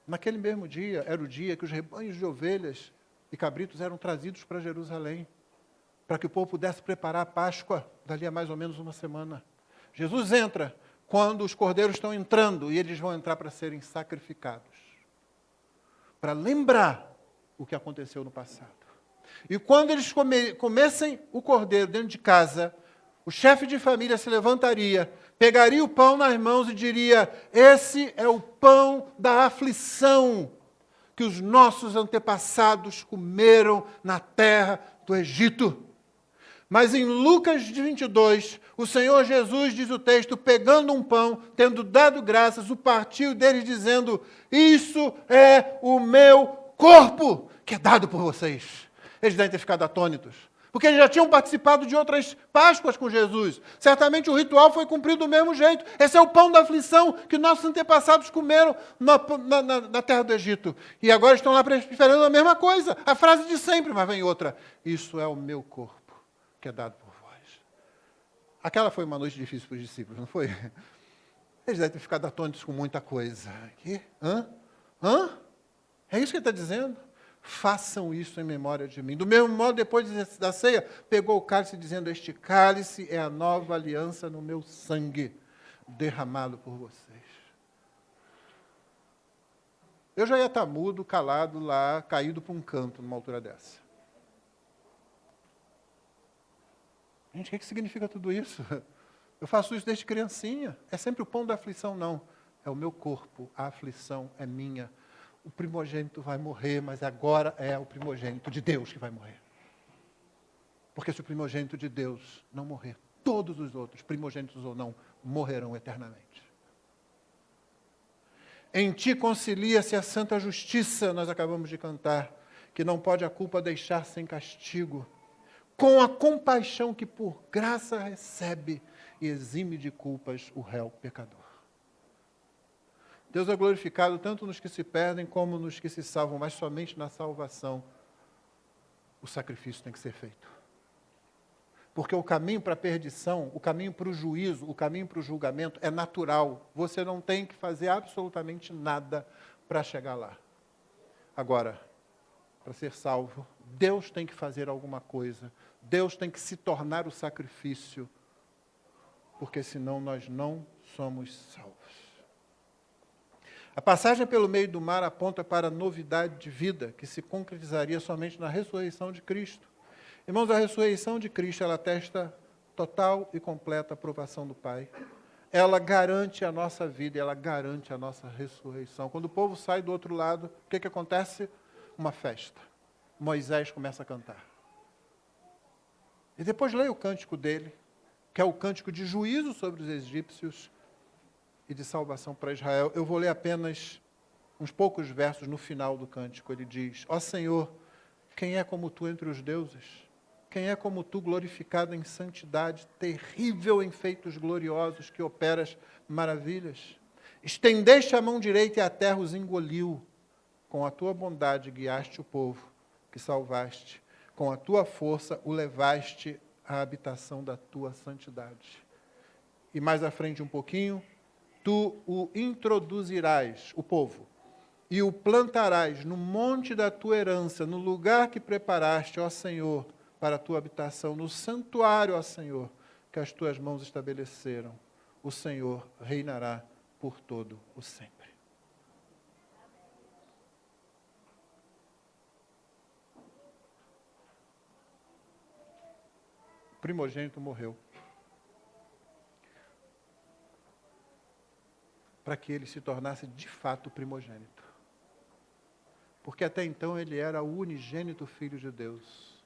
Naquele mesmo dia, era o dia que os rebanhos de ovelhas e cabritos eram trazidos para Jerusalém, para que o povo pudesse preparar a Páscoa, dali a mais ou menos uma semana. Jesus entra quando os cordeiros estão entrando, e eles vão entrar para serem sacrificados, para lembrar o que aconteceu no passado. E quando eles comessem o cordeiro dentro de casa, o chefe de família se levantaria, pegaria o pão nas mãos e diria, esse é o pão da aflição que os nossos antepassados comeram na terra do Egito. Mas em Lucas 22, o Senhor Jesus, diz o texto, pegando um pão, tendo dado graças, o partiu deles dizendo, isso é o meu corpo, que é dado por vocês. Eles devem ter ficado atônitos, porque eles já tinham participado de outras Páscoas com Jesus. Certamente o ritual foi cumprido do mesmo jeito. Esse é o pão da aflição que nossos antepassados comeram na terra do Egito. E agora estão lá esperando a mesma coisa, a frase de sempre, mas vem outra, isso é o meu corpo, que é dado por vós. Aquela foi uma noite difícil para os discípulos, não foi? Eles devem ter ficado atônitos com muita coisa. Aqui? É isso que ele está dizendo? Façam isso em memória de mim. Do mesmo modo, depois da ceia, pegou o cálice dizendo, este cálice é a nova aliança no meu sangue, derramado por vocês. Eu já ia estar mudo, calado lá, caído para um canto, numa altura dessa. Gente, o que significa tudo isso? Eu faço isso desde criancinha. É sempre o pão da aflição, não. É o meu corpo, a aflição é minha. O primogênito vai morrer, mas agora é o primogênito de Deus que vai morrer. Porque se o primogênito de Deus não morrer, todos os outros, primogênitos ou não, morrerão eternamente. Em ti concilia-se a santa justiça, nós acabamos de cantar, que não pode a culpa deixar sem castigo, com a compaixão que por graça recebe e exime de culpas o réu pecador. Deus é glorificado tanto nos que se perdem como nos que se salvam, mas somente na salvação o sacrifício tem que ser feito. Porque o caminho para a perdição, o caminho para o juízo, o caminho para o julgamento é natural. Você não tem que fazer absolutamente nada para chegar lá. Agora, para ser salvo, Deus tem que fazer alguma coisa. Deus tem que se tornar o sacrifício porque senão nós não somos salvos. A passagem pelo meio do mar aponta para a novidade de vida, que se concretizaria somente na ressurreição de Cristo. Irmãos, a ressurreição de Cristo, ela atesta total e completa aprovação do Pai. Ela garante a nossa vida, ela garante a nossa ressurreição. Quando o povo sai do outro lado, o que acontece? Uma festa. Moisés começa a cantar. E depois leia o cântico dele, que é o cântico de juízo sobre os egípcios e de salvação para Israel. Eu vou ler apenas uns poucos versos no final do cântico. Ele diz: ó Senhor, quem é como tu entre os deuses? Quem é como tu, glorificado em santidade, terrível em feitos gloriosos, que operas maravilhas? Estendeste a mão direita e a terra os engoliu. Com a tua bondade guiaste o povo que salvaste. Com a tua força o levaste à habitação da tua santidade. E mais à frente um pouquinho, tu o introduzirás, o povo, e o plantarás no monte da tua herança, no lugar que preparaste, ó Senhor, para a tua habitação, no santuário, ó Senhor, que as tuas mãos estabeleceram. O Senhor reinará por todo o sempre. O primogênito morreu para que ele se tornasse de fato primogênito. Porque até então ele era o unigênito Filho de Deus.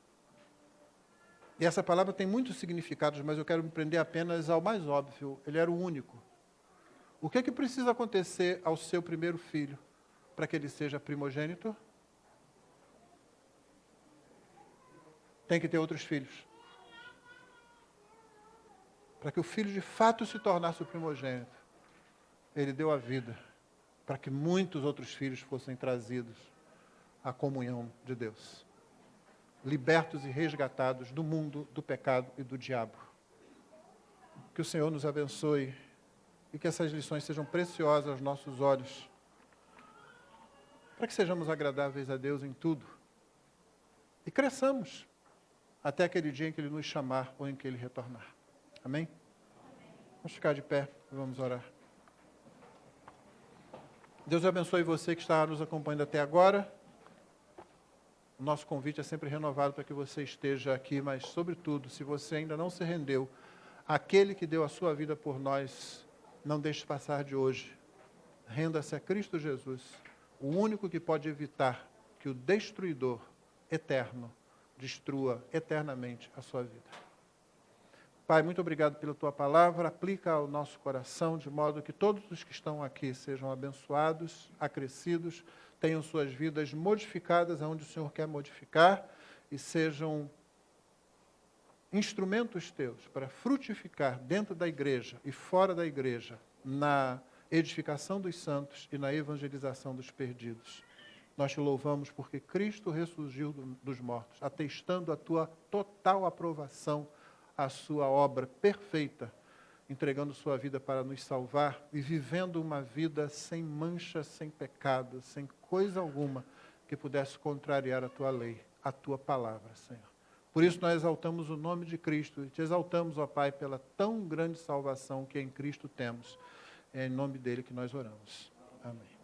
E essa palavra tem muitos significados, mas eu quero me prender apenas ao mais óbvio. Ele era o único. O que precisa acontecer ao seu primeiro filho para que ele seja primogênito? Tem que ter outros filhos. Para que o filho de fato se tornasse o primogênito, ele deu a vida para que muitos outros filhos fossem trazidos à comunhão de Deus, libertos e resgatados do mundo, do pecado e do diabo. Que o Senhor nos abençoe e que essas lições sejam preciosas aos nossos olhos, para que sejamos agradáveis a Deus em tudo e cresçamos até aquele dia em que Ele nos chamar ou em que Ele retornar. Amém? Vamos ficar de pé e vamos orar. Deus abençoe você que está nos acompanhando até agora. O nosso convite é sempre renovado para que você esteja aqui, mas, sobretudo, se você ainda não se rendeu àquele que deu a sua vida por nós, não deixe passar de hoje. Renda-se a Cristo Jesus, o único que pode evitar que o destruidor eterno destrua eternamente a sua vida. Pai, muito obrigado pela tua palavra. Aplica ao nosso coração, de modo que todos os que estão aqui sejam abençoados, acrescidos, tenham suas vidas modificadas aonde o Senhor quer modificar e sejam instrumentos teus para frutificar dentro da igreja e fora da igreja, na edificação dos santos e na evangelização dos perdidos. Nós te louvamos porque Cristo ressurgiu dos mortos, atestando a tua total aprovação a sua obra perfeita, entregando sua vida para nos salvar e vivendo uma vida sem mancha, sem pecado, sem coisa alguma que pudesse contrariar a tua lei, a tua palavra, Senhor. Por isso nós exaltamos o nome de Cristo e te exaltamos, ó Pai, pela tão grande salvação que em Cristo temos. É em nome dele que nós oramos. Amém.